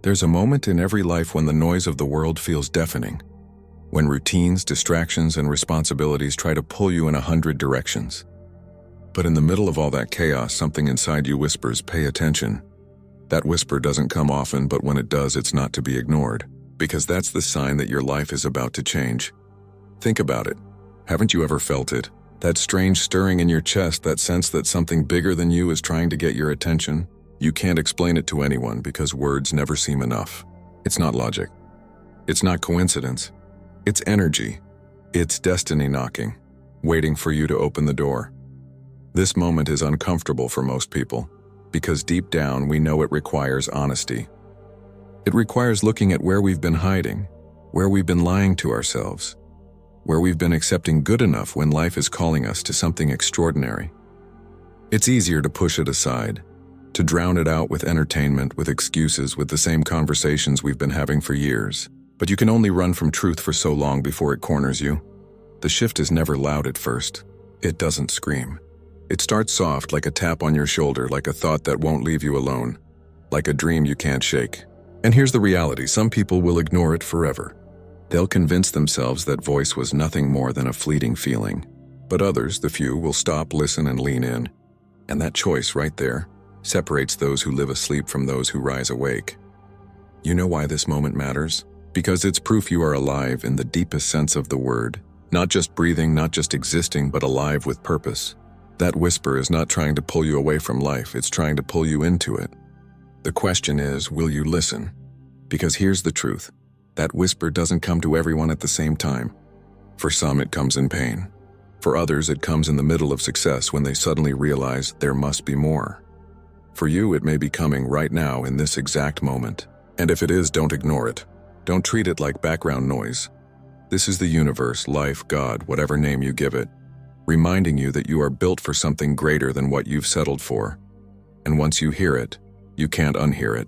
There's a moment in every life when the noise of the world feels deafening, when routines, distractions, and responsibilities try to pull you in 100 directions. But in the middle of all that chaos, something inside you whispers, "Pay attention." That whisper doesn't come often, but when it does, it's not to be ignored, because that's the sign that your life is about to change. Think about it. Haven't you ever felt it? That strange stirring in your chest, that sense that something bigger than you is trying to get your attention? You can't explain it to anyone because words never seem enough. It's not logic. It's not coincidence. It's energy. It's destiny knocking, waiting for you to open the door. This moment is uncomfortable for most people, because deep down we know it requires honesty. It requires looking at where we've been hiding, where we've been lying to ourselves, where we've been accepting good enough when life is calling us to something extraordinary. It's easier to push it aside, to drown it out with entertainment, with excuses, with the same conversations we've been having for years. But you can only run from truth for so long before it corners you. The shift is never loud at first. It doesn't scream. It starts soft, like a tap on your shoulder, like a thought that won't leave you alone, like a dream you can't shake. And here's the reality: some people will ignore it forever. They'll convince themselves that voice was nothing more than a fleeting feeling. But others, the few, will stop, listen, and lean in. And that choice right there separates those who live asleep from those who rise awake. You know why this moment matters? Because it's proof you are alive in the deepest sense of the word. Not just breathing, not just existing, but alive with purpose. That whisper is not trying to pull you away from life, it's trying to pull you into it. The question is, will you listen? Because here's the truth. That whisper doesn't come to everyone at the same time. For some, it comes in pain. For others, it comes in the middle of success when they suddenly realize there must be more. For you, it may be coming right now in this exact moment. And if it is, don't ignore it. Don't treat it like background noise. This is the universe, life, God, whatever name you give it, reminding you that you are built for something greater than what you've settled for. And once you hear it, you can't unhear it.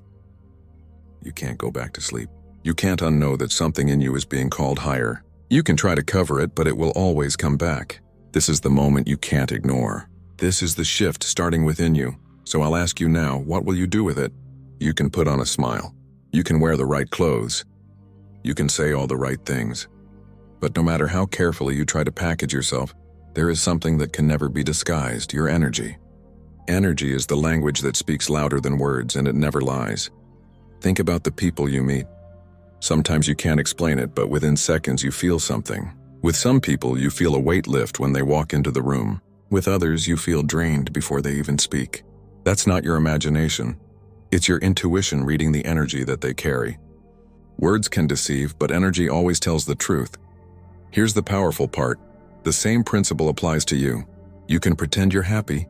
You can't go back to sleep. You can't unknow that something in you is being called higher. You can try to cover it, but it will always come back. This is the moment you can't ignore. This is the shift starting within you. So I'll ask you now, what will you do with it? You can put on a smile. You can wear the right clothes. You can say all the right things. But no matter how carefully you try to package yourself, there is something that can never be disguised: your energy. Energy is the language that speaks louder than words, and it never lies. Think about the people you meet. Sometimes you can't explain it, but within seconds you feel something. With some people, you feel a weight lift when they walk into the room. With others, you feel drained before they even speak. That's not your imagination. It's your intuition reading the energy that they carry. Words can deceive, but energy always tells the truth. Here's the powerful part. The same principle applies to you. You can pretend you're happy.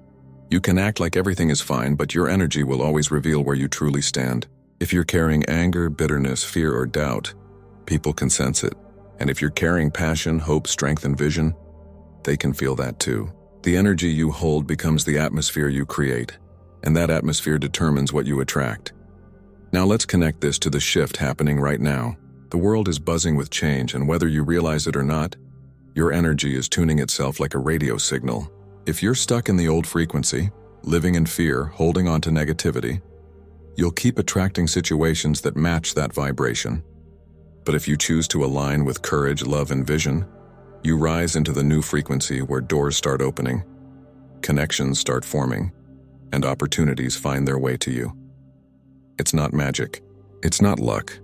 You can act like everything is fine, but your energy will always reveal where you truly stand. If you're carrying anger, bitterness, fear, or doubt, people can sense it. And if you're carrying passion, hope, strength, and vision, they can feel that too. The energy you hold becomes the atmosphere you create, and that atmosphere determines what you attract. Now let's connect this to the shift happening right now. The world is buzzing with change, and whether you realize it or not, your energy is tuning itself like a radio signal. If you're stuck in the old frequency, living in fear, holding on to negativity, you'll keep attracting situations that match that vibration. But if you choose to align with courage, love, and vision, you rise into the new frequency where doors start opening, connections start forming, and opportunities find their way to you. It's not magic. It's not luck.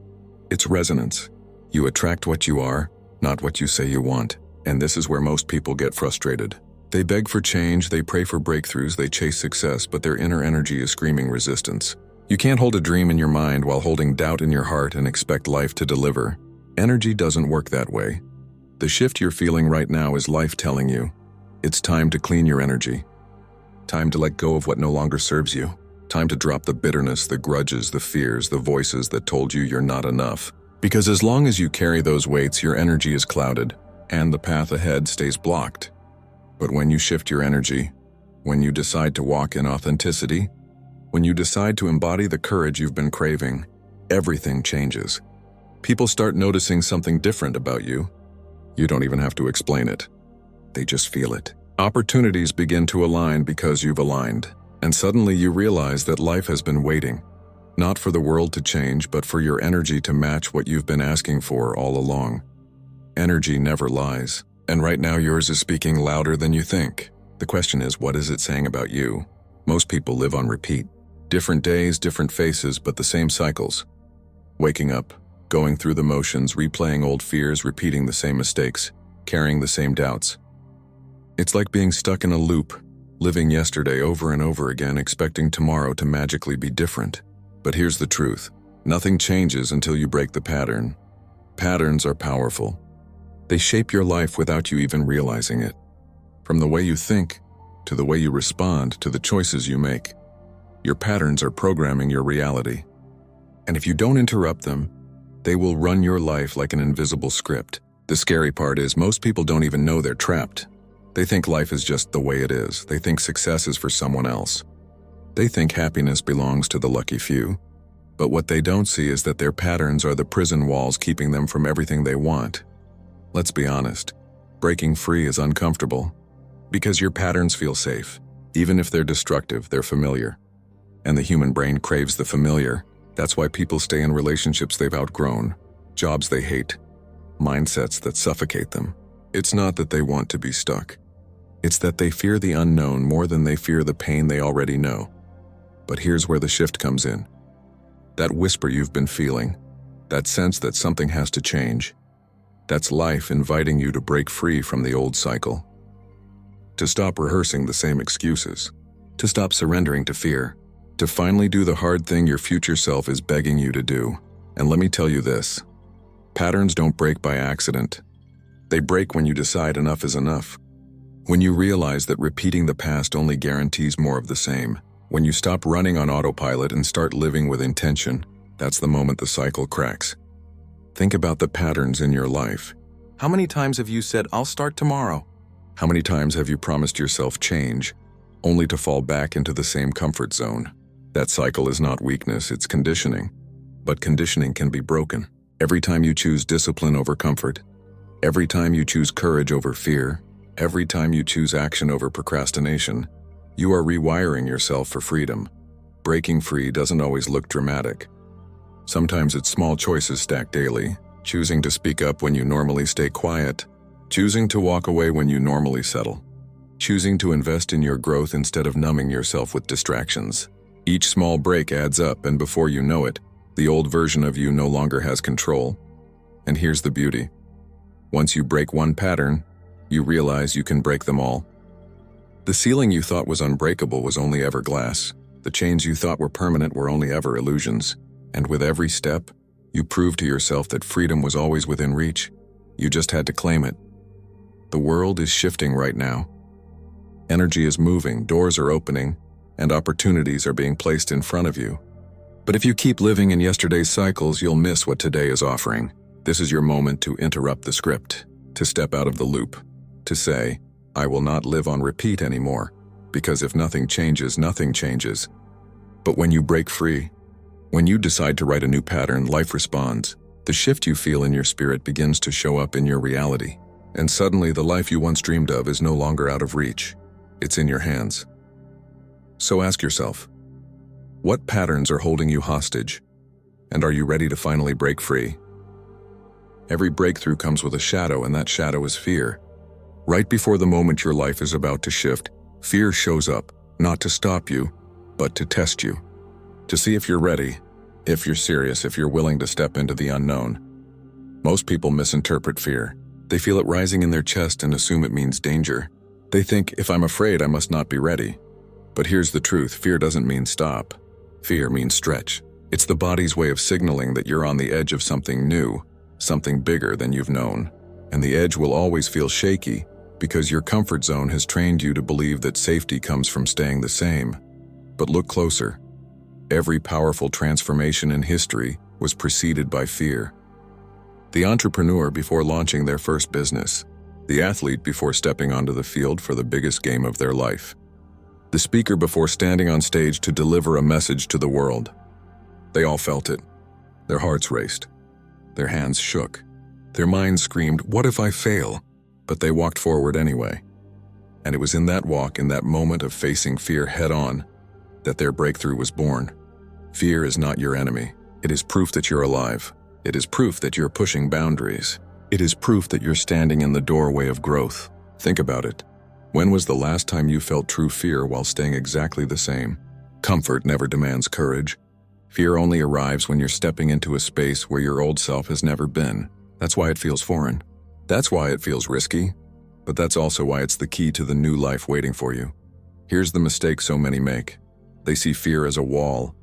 It's resonance. You attract what you are, not what you say you want. And this is where most people get frustrated. They beg for change, they pray for breakthroughs, they chase success, but their inner energy is screaming resistance. You can't hold a dream in your mind while holding doubt in your heart and expect life to deliver. Energy doesn't work that way. The shift you're feeling right now is life telling you, it's time to clean your energy. Time to let go of what no longer serves you. Time to drop the bitterness, the grudges, the fears, the voices that told you you're not enough. Because as long as you carry those weights, your energy is clouded, and the path ahead stays blocked. But when you shift your energy, when you decide to walk in authenticity, when you decide to embody the courage you've been craving, everything changes. People start noticing something different about you. You don't even have to explain it. They just feel it. Opportunities begin to align because you've aligned, and suddenly you realize that life has been waiting. Not for the world to change, but for your energy to match what you've been asking for all along. Energy never lies, and right now yours is speaking louder than you think. The question is, what is it saying about you? Most people live on repeat. Different days, different faces, but the same cycles. Waking up, going through the motions, replaying old fears, repeating the same mistakes, carrying the same doubts. It's like being stuck in a loop, living yesterday over and over again, expecting tomorrow to magically be different. But here's the truth. Nothing changes until you break the pattern. Patterns are powerful. They shape your life without you even realizing it. From the way you think, to the way you respond, to the choices you make. Your patterns are programming your reality. And if you don't interrupt them, they will run your life like an invisible script. The scary part is most people don't even know they're trapped. They think life is just the way it is. They think success is for someone else. They think happiness belongs to the lucky few. But what they don't see is that their patterns are the prison walls keeping them from everything they want. Let's be honest. Breaking free is uncomfortable. Because your patterns feel safe. Even if they're destructive, they're familiar. And the human brain craves the familiar. That's why people stay in relationships they've outgrown, jobs they hate, mindsets that suffocate them. It's not that they want to be stuck. It's that they fear the unknown more than they fear the pain they already know. But here's where the shift comes in. That whisper you've been feeling, that sense that something has to change, that's life inviting you to break free from the old cycle. To stop rehearsing the same excuses, to stop surrendering to fear, to finally do the hard thing your future self is begging you to do. And let me tell you this, patterns don't break by accident. They break when you decide enough is enough. When you realize that repeating the past only guarantees more of the same. When you stop running on autopilot and start living with intention, that's the moment the cycle cracks. Think about the patterns in your life. How many times have you said, "I'll start tomorrow"? How many times have you promised yourself change, only to fall back into the same comfort zone? That cycle is not weakness, it's conditioning. But conditioning can be broken. Every time you choose discipline over comfort, every time you choose courage over fear, every time you choose action over procrastination, you are rewiring yourself for freedom. Breaking free doesn't always look dramatic. Sometimes it's small choices stacked daily, choosing to speak up when you normally stay quiet, choosing to walk away when you normally settle, choosing to invest in your growth instead of numbing yourself with distractions. Each small break adds up, and before you know it, the old version of you no longer has control. And here's the beauty. Once you break one pattern, you realize you can break them all. The ceiling you thought was unbreakable was only ever glass. The chains you thought were permanent were only ever illusions. And with every step, you proved to yourself that freedom was always within reach. You just had to claim it. The world is shifting right now. Energy is moving, doors are opening, and opportunities are being placed in front of you. But if you keep living in yesterday's cycles, you'll miss what today is offering. This is your moment to interrupt the script, to step out of the loop, to say, "I will not live on repeat anymore," because if nothing changes, nothing changes. But when you break free, when you decide to write a new pattern, life responds. The shift you feel in your spirit begins to show up in your reality. And suddenly the life you once dreamed of is no longer out of reach. It's in your hands. So ask yourself, what patterns are holding you hostage? And are you ready to finally break free? Every breakthrough comes with a shadow, and that shadow is fear. Right before the moment your life is about to shift, fear shows up, not to stop you, but to test you. To see if you're ready, if you're serious, if you're willing to step into the unknown. Most people misinterpret fear. They feel it rising in their chest and assume it means danger. They think, if I'm afraid, I must not be ready. But here's the truth, fear doesn't mean stop. Fear means stretch. It's the body's way of signaling that you're on the edge of something new, something bigger than you've known. And the edge will always feel shaky, because your comfort zone has trained you to believe that safety comes from staying the same. But look closer. Every powerful transformation in history was preceded by fear. The entrepreneur before launching their first business, the athlete before stepping onto the field for the biggest game of their life, the speaker before standing on stage to deliver a message to the world. They all felt it. Their hearts raced. Their hands shook. Their minds screamed, "What if I fail?" But they walked forward anyway. And it was in that walk, in that moment of facing fear head-on, that their breakthrough was born. Fear is not your enemy. It is proof that you're alive. It is proof that you're pushing boundaries. It is proof that you're standing in the doorway of growth. Think about it. When was the last time you felt true fear while staying exactly the same? Comfort never demands courage. Fear only arrives when you're stepping into a space where your old self has never been. That's why it feels foreign. That's why it feels risky. But that's also why it's the key to the new life waiting for you. Here's the mistake so many make. They see fear as a wall.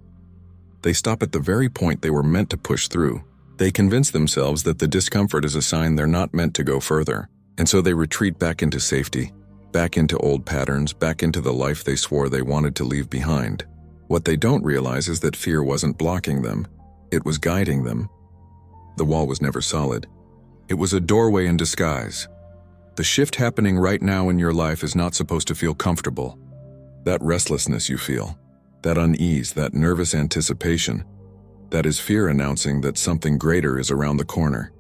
They stop at the very point they were meant to push through. They convince themselves that the discomfort is a sign they're not meant to go further. And so they retreat back into safety, back into old patterns, back into the life they swore they wanted to leave behind. What they don't realize is that fear wasn't blocking them. It was guiding them. The wall was never solid. It was a doorway in disguise. The shift happening right now in your life is not supposed to feel comfortable. That restlessness you feel, that unease, that nervous anticipation, that is fear announcing that something greater is around the corner.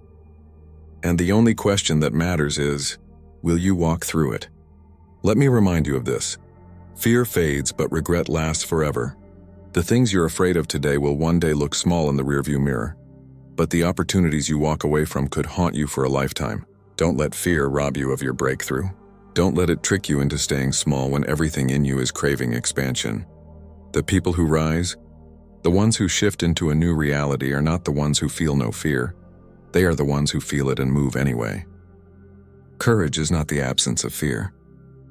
And the only question that matters is, will you walk through it? Let me remind you of this. Fear fades, but regret lasts forever. The things you're afraid of today will one day look small in the rearview mirror, but the opportunities you walk away from could haunt you for a lifetime. Don't let fear rob you of your breakthrough. Don't let it trick you into staying small when everything in you is craving expansion. The people who rise, the ones who shift into a new reality, are not the ones who feel no fear. They are the ones who feel it and move anyway. Courage is not the absence of fear.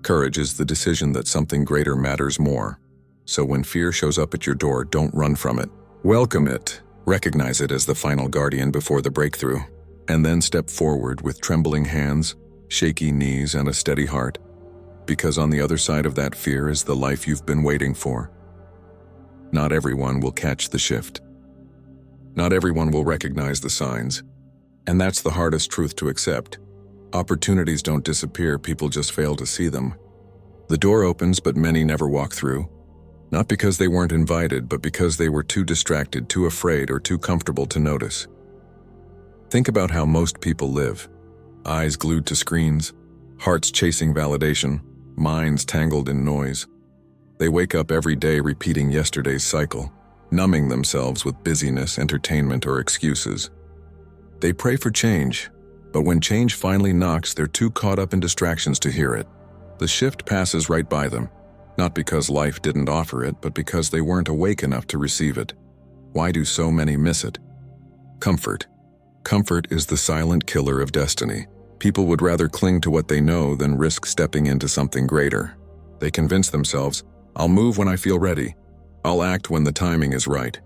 Courage is the decision that something greater matters more. So when fear shows up at your door, don't run from it. Welcome it. Recognize it as the final guardian before the breakthrough. And then step forward with trembling hands, shaky knees, and a steady heart. Because on the other side of that fear is the life you've been waiting for. Not everyone will catch the shift. Not everyone will recognize the signs. And that's the hardest truth to accept. Opportunities don't disappear, people just fail to see them. The door opens, but many never walk through. Not because they weren't invited, but because they were too distracted, too afraid, or too comfortable to notice. Think about how most people live. Eyes glued to screens, hearts chasing validation, minds tangled in noise. They wake up every day repeating yesterday's cycle, numbing themselves with busyness, entertainment, or excuses. They pray for change, but when change finally knocks, they're too caught up in distractions to hear it. The shift passes right by them, not because life didn't offer it, but because they weren't awake enough to receive it. Why do so many miss it? Comfort. Comfort is the silent killer of destiny. People would rather cling to what they know than risk stepping into something greater. They convince themselves, I'll move when I feel ready. I'll act when the timing is right.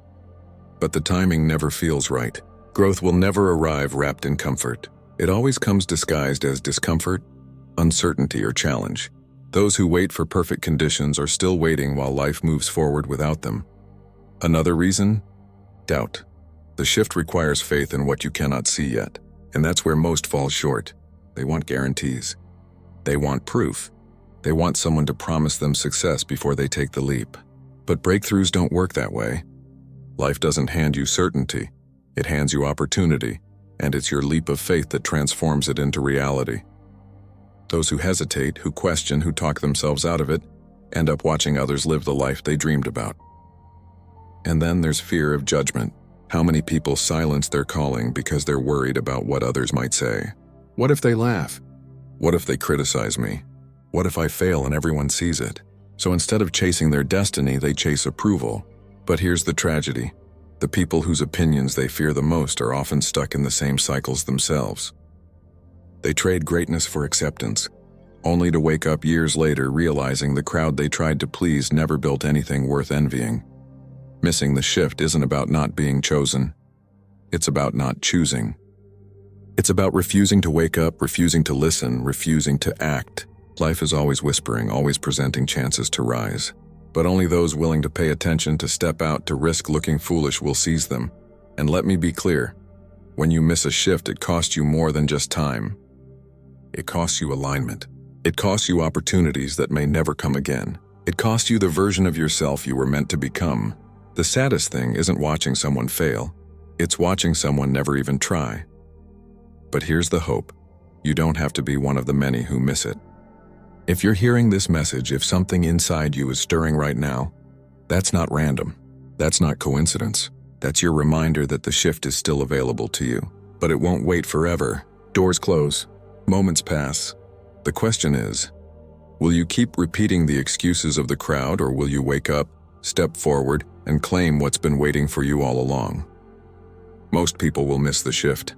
But the timing never feels right. Growth will never arrive wrapped in comfort. It always comes disguised as discomfort, uncertainty, or challenge. Those who wait for perfect conditions are still waiting while life moves forward without them. Another reason? Doubt. The shift requires faith in what you cannot see yet, and that's where most fall short. They want guarantees. They want proof. They want someone to promise them success before they take the leap. But breakthroughs don't work that way. Life doesn't hand you certainty. It hands you opportunity, and it's your leap of faith that transforms it into reality. Those who hesitate, who question, who talk themselves out of it, end up watching others live the life they dreamed about. And then there's fear of judgment. How many people silence their calling because they're worried about what others might say? What if they laugh? What if they criticize me? What if I fail and everyone sees it? So instead of chasing their destiny, they chase approval. But here's the tragedy. The people whose opinions they fear the most are often stuck in the same cycles themselves. They trade greatness for acceptance, only to wake up years later realizing the crowd they tried to please never built anything worth envying. Missing the shift isn't about not being chosen. It's about not choosing. It's about refusing to wake up, refusing to listen, refusing to act. Life is always whispering, always presenting chances to rise. But only those willing to pay attention, to step out, to risk looking foolish will seize them. And let me be clear, when you miss a shift, it costs you more than just time. It costs you alignment. It costs you opportunities that may never come again. It costs you the version of yourself you were meant to become. The saddest thing isn't watching someone fail. It's watching someone never even try. But here's the hope. You don't have to be one of the many who miss it. If you're hearing this message, if something inside you is stirring right now, that's not random. That's not coincidence. That's your reminder that the shift is still available to you. But it won't wait forever. Doors close. Moments pass. The question is, will you keep repeating the excuses of the crowd, or will you wake up, step forward, and claim what's been waiting for you all along? Most people will miss the shift,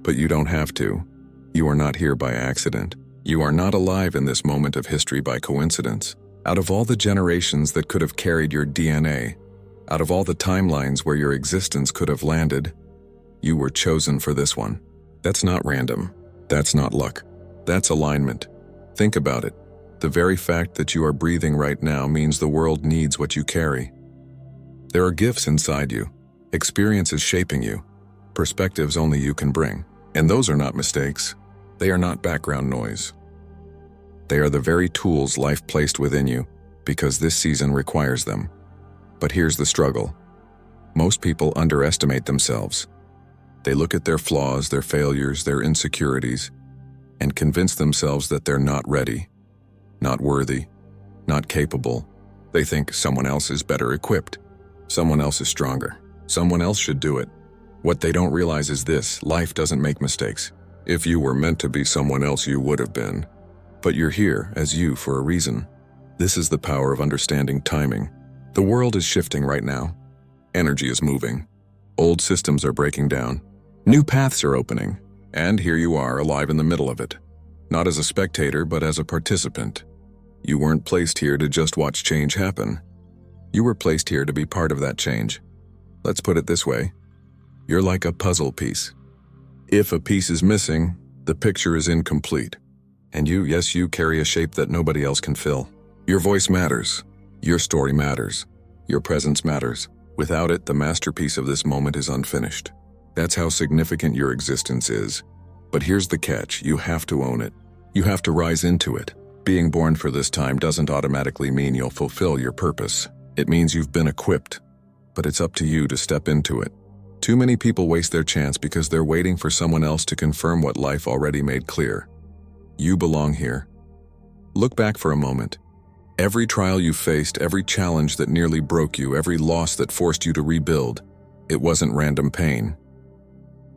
but you don't have to. You are not here by accident. You are not alive in this moment of history by coincidence. Out of all the generations that could have carried your DNA, out of all the timelines where your existence could have landed, you were chosen for this one. That's not random. That's not luck. That's alignment. Think about it. The very fact that you are breathing right now means the world needs what you carry. There are gifts inside you, experiences shaping you, perspectives only you can bring. And those are not mistakes. They are not background noise. They are the very tools life placed within you because this season requires them. But here's the struggle. Most people underestimate themselves. They look at their flaws, their failures, their insecurities, and convince themselves that they're not ready, not worthy, not capable. They think someone else is better equipped, someone else is stronger, someone else should do it. What they don't realize is this: life doesn't make mistakes. If you were meant to be someone else, you would have been. But you're here as you for a reason. This is the power of understanding timing. The world is shifting right now. Energy is moving. Old systems are breaking down. New paths are opening. And here you are, alive in the middle of it. Not as a spectator, but as a participant. You weren't placed here to just watch change happen. You were placed here to be part of that change. Let's put it this way. You're like a puzzle piece. If a piece is missing, the picture is incomplete. And you, yes, you carry a shape that nobody else can fill. Your voice matters. Your story matters. Your presence matters. Without it, the masterpiece of this moment is unfinished. That's how significant your existence is. But here's the catch: you have to own it. You have to rise into it. Being born for this time doesn't automatically mean you'll fulfill your purpose. It means you've been equipped. But it's up to you to step into it. Too many people waste their chance because they're waiting for someone else to confirm what life already made clear. You belong here. Look back for a moment. Every trial you faced, every challenge that nearly broke you, every loss that forced you to rebuild, it wasn't random pain.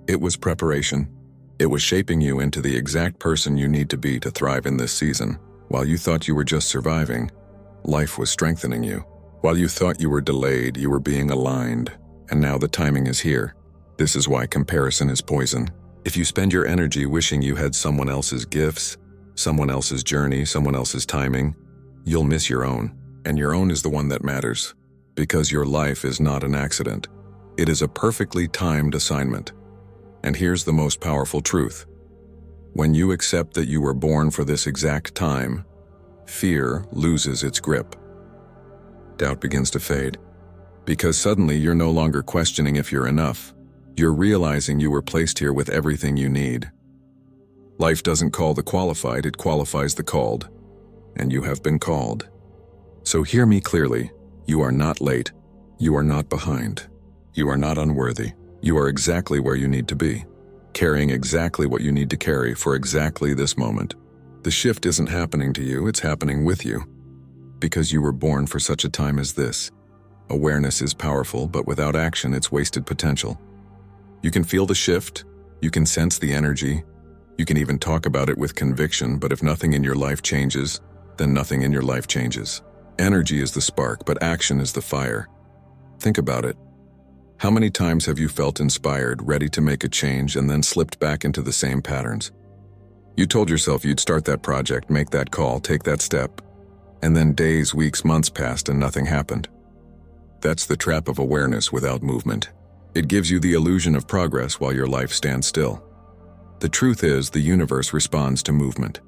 It was preparation. It was shaping you into the exact person you need to be to thrive in this season. While you thought you were just surviving, life was strengthening you. While you thought you were delayed, you were being aligned. And now the timing is here. This is why comparison is poison. If you spend your energy wishing you had someone else's gifts, someone else's journey, someone else's timing, you'll miss your own. And your own is the one that matters. Because your life is not an accident. It is a perfectly timed assignment. And here's the most powerful truth. When you accept that you were born for this exact time, fear loses its grip. Doubt begins to fade. Because suddenly you're no longer questioning if you're enough. You're realizing you were placed here with everything you need. Life doesn't call the qualified, it qualifies the called. And you have been called. So hear me clearly. You are not late. You are not behind. You are not unworthy. You are exactly where you need to be, carrying exactly what you need to carry for exactly this moment. The shift isn't happening to you, it's happening with you. Because you were born for such a time as this. Awareness is powerful, but without action, it's wasted potential. You can feel the shift, you can sense the energy, you can even talk about it with conviction, but if nothing in your life changes, then nothing in your life changes. Energy is the spark, but action is the fire. Think about it. How many times have you felt inspired, ready to make a change, and then slipped back into the same patterns? You told yourself you'd start that project, make that call, take that step, and then days, weeks, months passed and nothing happened. That's the trap of awareness without movement. It gives you the illusion of progress while your life stands still. The truth is, the universe responds to movement.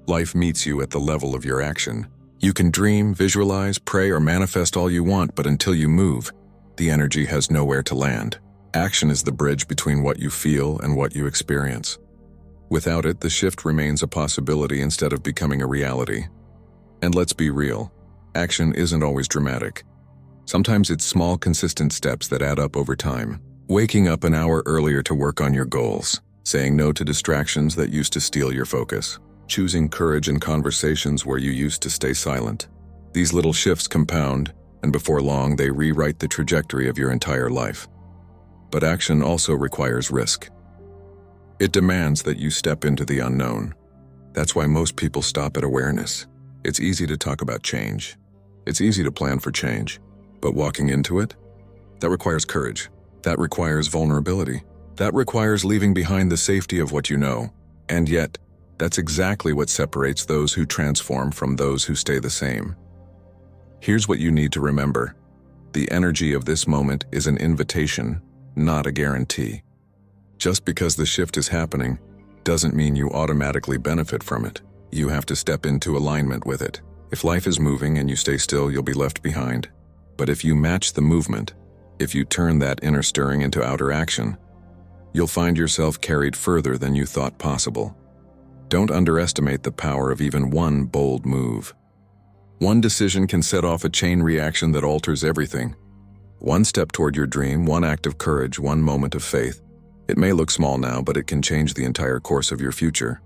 Life meets you at the level of your action. You can dream, visualize, pray, or manifest all you want, but until you move, the energy has nowhere to land. Action is the bridge between what you feel and what you experience. Without it, the shift remains a possibility instead of becoming a reality. And let's be real, action isn't always dramatic. Sometimes it's small, consistent steps that add up over time. Waking up an hour earlier to work on your goals, saying no to distractions that used to steal your focus, choosing courage in conversations where you used to stay silent. These little shifts compound, and before long they rewrite the trajectory of your entire life. But action also requires risk. It demands that you step into the unknown. That's why most people stop at awareness. It's easy to talk about change. It's easy to plan for change. But walking into it? That requires courage. That requires vulnerability. That requires leaving behind the safety of what you know. And yet, that's exactly what separates those who transform from those who stay the same. Here's what you need to remember. The energy of this moment is an invitation, not a guarantee. Just because the shift is happening doesn't mean you automatically benefit from it. You have to step into alignment with it. If life is moving and you stay still, you'll be left behind. But if you match the movement, if you turn that inner stirring into outer action, you'll find yourself carried further than you thought possible. Don't underestimate the power of even one bold move. One decision can set off a chain reaction that alters everything. One step toward your dream, one act of courage, one moment of faith. It may look small now, but it can change the entire course of your future.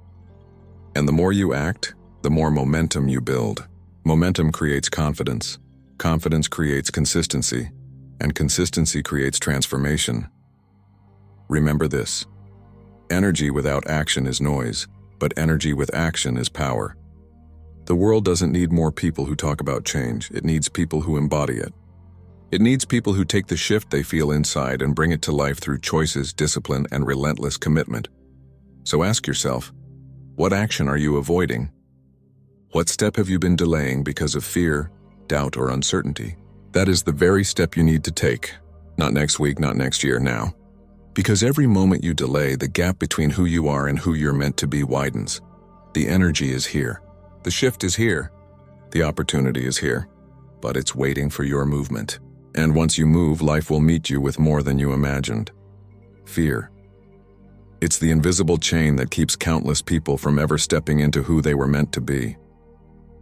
And the more you act, the more momentum you build. Momentum creates confidence. Confidence creates consistency. And consistency creates transformation. Remember this. Energy without action is noise, but energy with action is power. The world doesn't need more people who talk about change. It needs people who embody it. It needs people who take the shift they feel inside and bring it to life through choices, discipline, and relentless commitment. So ask yourself, what action are you avoiding? What step have you been delaying because of fear, doubt, or uncertainty? That is the very step you need to take. Not next week, not next year, now. Because every moment you delay, the gap between who you are and who you're meant to be widens. The energy is here. The shift is here. The opportunity is here. But it's waiting for your movement. And once you move, life will meet you with more than you imagined. Fear. It's the invisible chain that keeps countless people from ever stepping into who they were meant to be.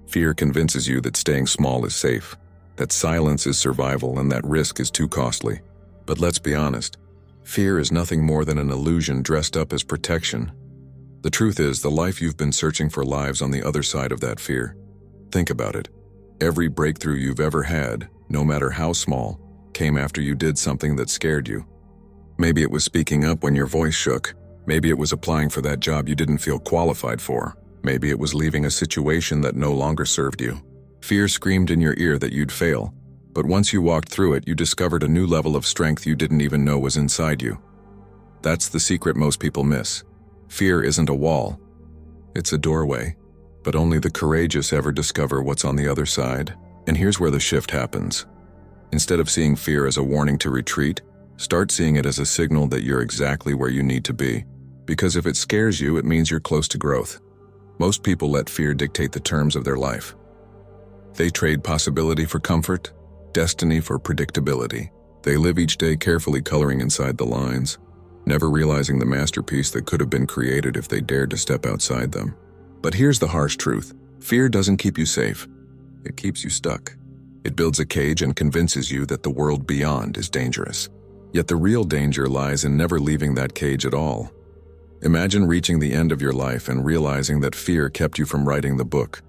Fear convinces you that staying small is safe, that silence is survival, and that risk is too costly. But let's be honest, fear is nothing more than an illusion dressed up as protection. The truth is, the life you've been searching for lives on the other side of that fear. Think about it. Every breakthrough you've ever had, no matter how small, came after you did something that scared you. Maybe it was speaking up when your voice shook. Maybe it was applying for that job you didn't feel qualified for. Maybe it was leaving a situation that no longer served you. Fear screamed in your ear that you'd fail, but once you walked through it, you discovered a new level of strength you didn't even know was inside you. That's the secret most people miss. Fear isn't a wall. It's a doorway, but only the courageous ever discover what's on the other side. And here's where the shift happens. Instead of seeing fear as a warning to retreat, start seeing it as a signal that you're exactly where you need to be. Because if it scares you, it means you're close to growth. Most people let fear dictate the terms of their life. They trade possibility for comfort, destiny for predictability. They live each day carefully coloring inside the lines, never realizing the masterpiece that could have been created if they dared to step outside them. But here's the harsh truth. Fear doesn't keep you safe. It keeps you stuck. It builds a cage and convinces you that the world beyond is dangerous. Yet the real danger lies in never leaving that cage at all. Imagine reaching the end of your life and realizing that fear kept you from writing the book,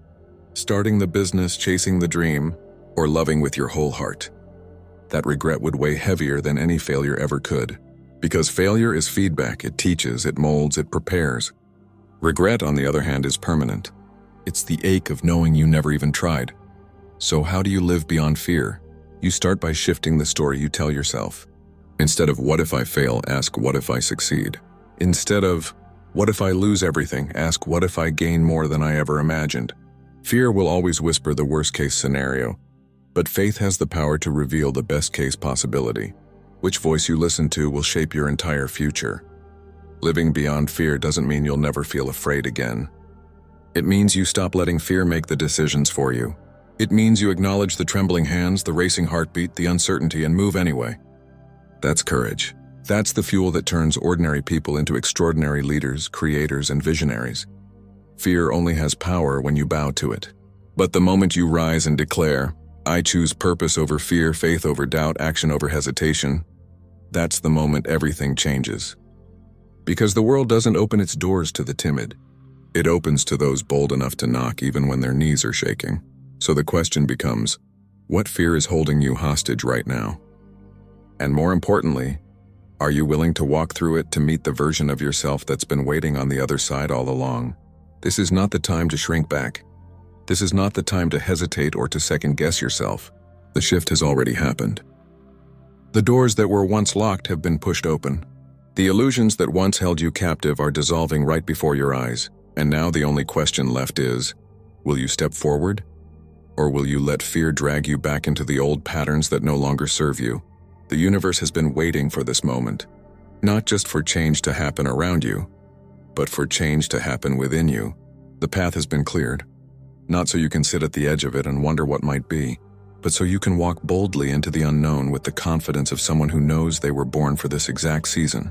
starting the business, chasing the dream, or loving with your whole heart. That regret would weigh heavier than any failure ever could. Because failure is feedback. It teaches, it molds, it prepares. Regret, on the other hand, is permanent. It's the ache of knowing you never even tried. So how do you live beyond fear? You start by shifting the story you tell yourself. Instead of "what if I fail," ask "what if I succeed?" Instead of "what if I lose everything," ask "what if I gain more than I ever imagined?" Fear will always whisper the worst-case scenario, but faith has the power to reveal the best-case possibility. Which voice you listen to will shape your entire future. Living beyond fear doesn't mean you'll never feel afraid again. It means you stop letting fear make the decisions for you. It means you acknowledge the trembling hands, the racing heartbeat, the uncertainty, and move anyway. That's courage. That's the fuel that turns ordinary people into extraordinary leaders, creators, and visionaries. Fear only has power when you bow to it. But the moment you rise and declare, "I choose purpose over fear, faith over doubt, action over hesitation," that's the moment everything changes. Because the world doesn't open its doors to the timid. It opens to those bold enough to knock even when their knees are shaking. So the question becomes, What fear is holding you hostage right now? And more importantly, are you willing to walk through it to meet the version of yourself that's been waiting on the other side all along? This is not the time to shrink back. This is not the time to hesitate or to second-guess yourself. The shift has already happened. The doors that were once locked have been pushed open. The illusions that once held you captive are dissolving right before your eyes, and now the only question left is, will you step forward? Or will you let fear drag you back into the old patterns that no longer serve you? The universe has been waiting for this moment, not just for change to happen around you, but for change to happen within you. The path has been cleared, not so you can sit at the edge of it and wonder what might be, but so you can walk boldly into the unknown with the confidence of someone who knows they were born for this exact season.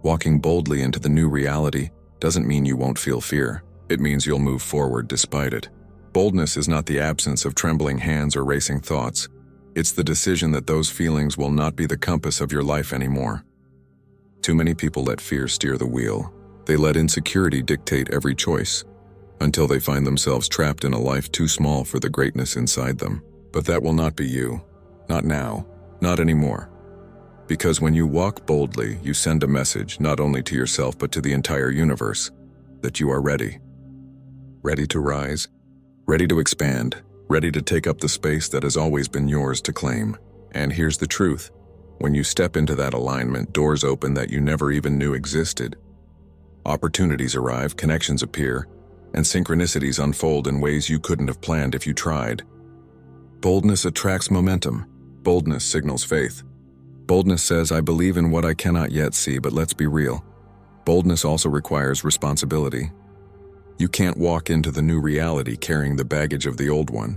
Walking boldly into the new reality doesn't mean you won't feel fear. It means you'll move forward despite it. Boldness is not the absence of trembling hands or racing thoughts. It's the decision that those feelings will not be the compass of your life anymore. Too many people let fear steer the wheel. They let insecurity dictate every choice, until they find themselves trapped in a life too small for the greatness inside them. But that will not be you. Not now. Not anymore. Because when you walk boldly, you send a message not only to yourself but to the entire universe, that you are ready. Ready to rise, ready to expand, ready to take up the space that has always been yours to claim. And here's the truth. When you step into that alignment, doors open that you never even knew existed. Opportunities arrive, connections appear, and synchronicities unfold in ways you couldn't have planned if you tried. Boldness attracts momentum. Boldness signals faith. Boldness says, I believe in what I cannot yet see, but let's be real. Boldness also requires responsibility. You can't walk into the new reality carrying the baggage of the old one.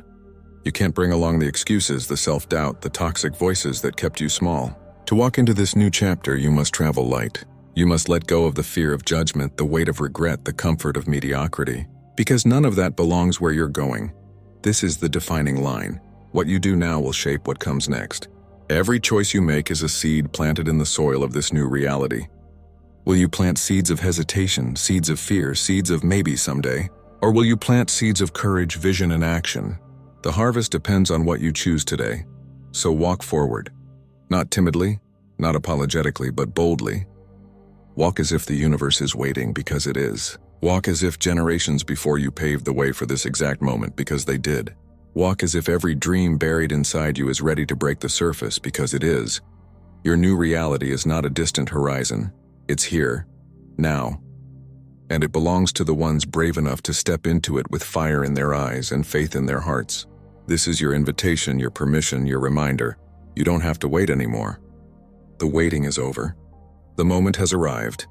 You can't bring along the excuses, the self-doubt, the toxic voices that kept you small. To walk into this new chapter, you must travel light. You must let go of the fear of judgment, the weight of regret, the comfort of mediocrity. Because none of that belongs where you're going. This is the defining line. What you do now will shape what comes next. Every choice you make is a seed planted in the soil of this new reality. Will you plant seeds of hesitation, seeds of fear, seeds of maybe someday? Or will you plant seeds of courage, vision, and action? The harvest depends on what you choose today. So walk forward. Not timidly, not apologetically, but boldly. Walk as if the universe is waiting, because it is. Walk as if generations before you paved the way for this exact moment, because they did. Walk as if every dream buried inside you is ready to break the surface, because it is. Your new reality is not a distant horizon. It's here, now. And it belongs to the ones brave enough to step into it with fire in their eyes and faith in their hearts. This is your invitation, your permission, your reminder. You don't have to wait anymore. The waiting is over. The moment has arrived.